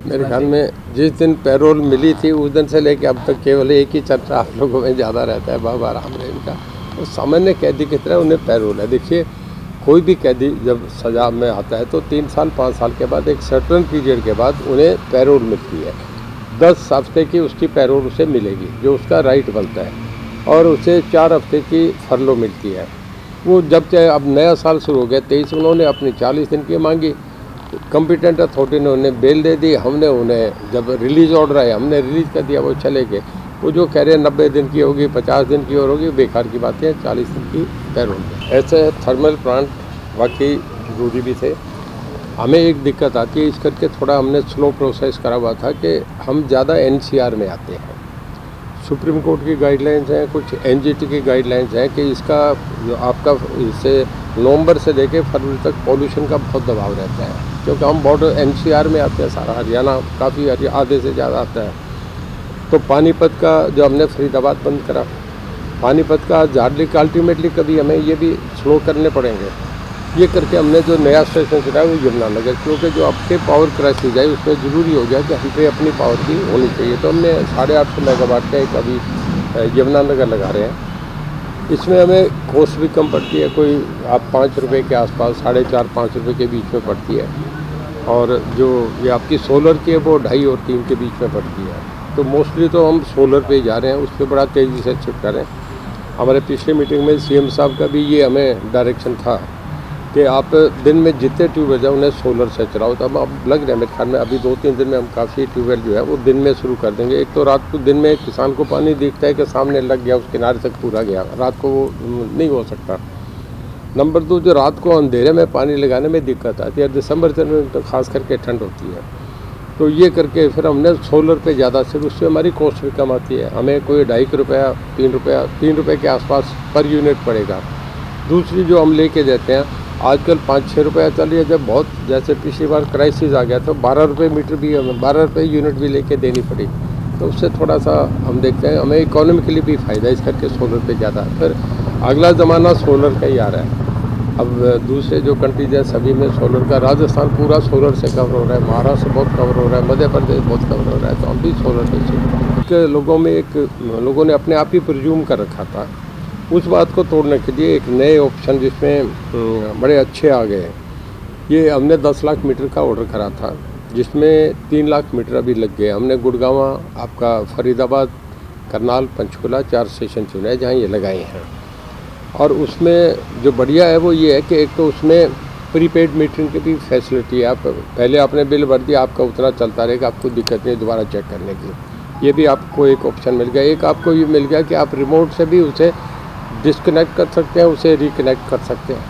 मेरे ख्याल में जिस दिन पैरोल मिली थी उस दिन से लेकर अब तक केवल एक ही चर्चा आप लोगों में ज़्यादा रहता है, बाबा राम रहीम का। तो सामान्य कैदी की तरह उन्हें पैरोल है। देखिए, कोई भी कैदी जब सज़ा में आता है तो 3 साल 5 साल के बाद एक सर्टेन पीरियड के बाद उन्हें पैरोल मिलती है। 10 हफ्ते की उसकी पैरोल उसे मिलेगी, जो उसका राइट बनता है, और उसे 4 हफ्ते की फरलो मिलती है। वो जब चाहे, अब नया साल शुरू हो गया 23, उन्होंने अपनी 40 दिन की मांगी, कॉम्पिटेंट अथॉरिटी ने उन्हें बेल दे दी। हमने उन्हें जब रिलीज़ ऑर्डर आया हमने रिलीज़ कर दिया, वो चले गए। वो जो कह रहे हैं 90 दिन की होगी, 50 दिन की और होगी, बेकार की बातें हैं। 40 दिन की पैरोल। ऐसे थर्मल प्लांट वाकई जरूरी भी थे। हमें एक दिक्कत आती है इस करके, थोड़ा हमने स्लो प्रोसेस करा हुआ था कि हम ज़्यादा NCR में आते हैं। सुप्रीम कोर्ट की गाइडलाइंस हैं, कुछ NGT की गाइडलाइंस हैं कि इसका जो आपका इससे नवंबर से लेकर फरवरी तक पॉल्यूशन का बहुत दबाव रहता है, क्योंकि हम बॉर्डर NCR में आते हैं। सारा हरियाणा काफ़ी आधे से ज़्यादा आता है। तो पानीपत का जो हमने फरीदाबाद बंद करा, पानीपत का झाड़ली का अल्टीमेटली कभी हमें ये भी स्लो करने पड़ेंगे। ये करके हमने जो नया स्टेशन चलाया वो यमुनानगर, क्योंकि जो आपके पावर क्राइसिस है उसमें ज़रूरी हो गया कि हम पे अपनी पावर की होनी चाहिए। तो हमने 850 मेगावाट का एक अभी यमुनानगर लगा रहे हैं। इसमें हमें कॉस्ट भी कम पड़ती है, कोई आप 5 रुपये के आसपास, 4.5-5 रुपये के बीच में पड़ती है। और जो ये आपकी सोलर की है वो 2.5 और 3 के बीच में पड़ती है। तो मोस्टली तो हम सोलर पे ही जा रहे हैं, उस पर बड़ा तेज़ी से शिफ्ट कर रहे हैं। हमारे पिछली मीटिंग में CM साहब का भी ये हमें डायरेक्शन था कि आप दिन में जितने ट्यूबवेल है उन्हें सोलर से चलाओ। तो अब लग रहा है मेरे ख्याल में अभी 2-3 दिन में हम काफ़ी ट्यूबवेल जो है वो दिन में शुरू कर देंगे। एक तो रात को दिन में किसान को पानी दिखता है कि सामने लग गया, उस किनारे तक पूरा गया, रात को वो नहीं हो सकता। नंबर 2, जो रात को अंधेरे में पानी लगाने में दिक्कत आती है, दिसंबर में तो खास करके ठंड होती है। तो ये करके फिर हमने सोलर पे ज़्यादा से, उससे हमारी कॉस्ट भी कम आती है। हमें कोई 2.5 रुपया 3 रुपये के आसपास पर यूनिट पड़ेगा। दूसरी जो हम लेके देते हैं आजकल 5-6 रुपया चल रही है। जब बहुत जैसे पिछली बार क्राइसिस आ गया तो 12 रुपये मीटर भी, हमें 12 रुपये यूनिट भी लेके देनी पड़ी। तो उससे थोड़ा सा हम देखते हैं हमें इकोनॉमिकली भी फ़ायदा इस करके सोलर पे ज़्यादा है। फिर अगला ज़माना सोलर का ही आ रहा है। अब दूसरे जो कंट्रीज हैं सभी में सोलर का, राजस्थान पूरा सोलर से कवर हो रहा है, महाराष्ट्र बहुत कवर हो रहा है, मध्य प्रदेश बहुत कवर हो रहा है। तो हम भी सोलर पे लोगों ने अपने आप ही प्रिज्यूम कर रखा था। उस बात को तोड़ने के लिए एक नए ऑप्शन जिसमें बड़े अच्छे आ गए। ये हमने 10 लाख मीटर का ऑर्डर करा था, जिसमें 3 लाख मीटर अभी लग गए। हमने गुड़गांव, आपका फरीदाबाद, करनाल, पंचकुला 4 स्टेशन चुने जहाँ ये लगाए हैं। और उसमें जो बढ़िया है वो ये है कि एक तो उसमें प्रीपेड मीटरिंग की भी फैसिलिटी है। आप पहले आपने बिल भर दिया, आपका उतना चलता रहेगा, आपको दिक्कत नहीं दोबारा चेक करने की। ये भी आपको एक ऑप्शन मिल गया। एक आपको ये मिल गया कि आप रिमोट से भी उसे डिस्कनेक्ट कर सकते हैं, उसे रिकनेक्ट कर सकते हैं।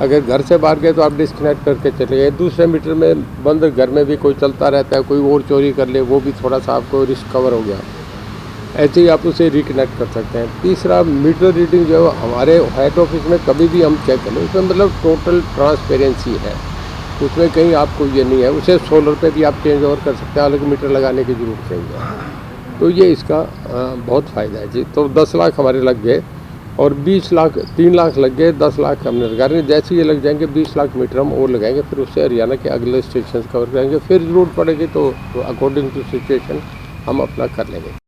अगर घर से बाहर गए तो आप डिस्कनेक्ट करके चले गए। दूसरे मीटर में बंद, घर में भी कोई चलता रहता है, कोई और चोरी कर ले, वो भी थोड़ा सा आपको रिस्क कवर हो गया। ऐसे ही आप उसे रिकनेक्ट कर सकते हैं। तीसरा, मीटर रीडिंग जो है हमारे हेड ऑफिस में कभी भी हम चेक करें, उसमें मतलब टोटल ट्रांसपेरेंसी है, उसमें कहीं आपको ये नहीं है। उसे सोलर पे भी आप चेंज ओवर कर सकते हैं, अलग मीटर लगाने की जरूरत नहीं है। तो ये इसका बहुत फ़ायदा है जी। तो 10 लाख हमारे लग गए और 20 लाख, 3 लाख लग गए, 10 लाख हमने लगा रहे हैं। जैसे ये लग जाएंगे 20 लाख मीटर हम और लगाएंगे, फिर उससे हरियाणा के अगले स्टेशन कवर करेंगे। फिर ज़रूरत पड़ेगी तो अकॉर्डिंग टू सिचुएशन हम अपना कर लेंगे।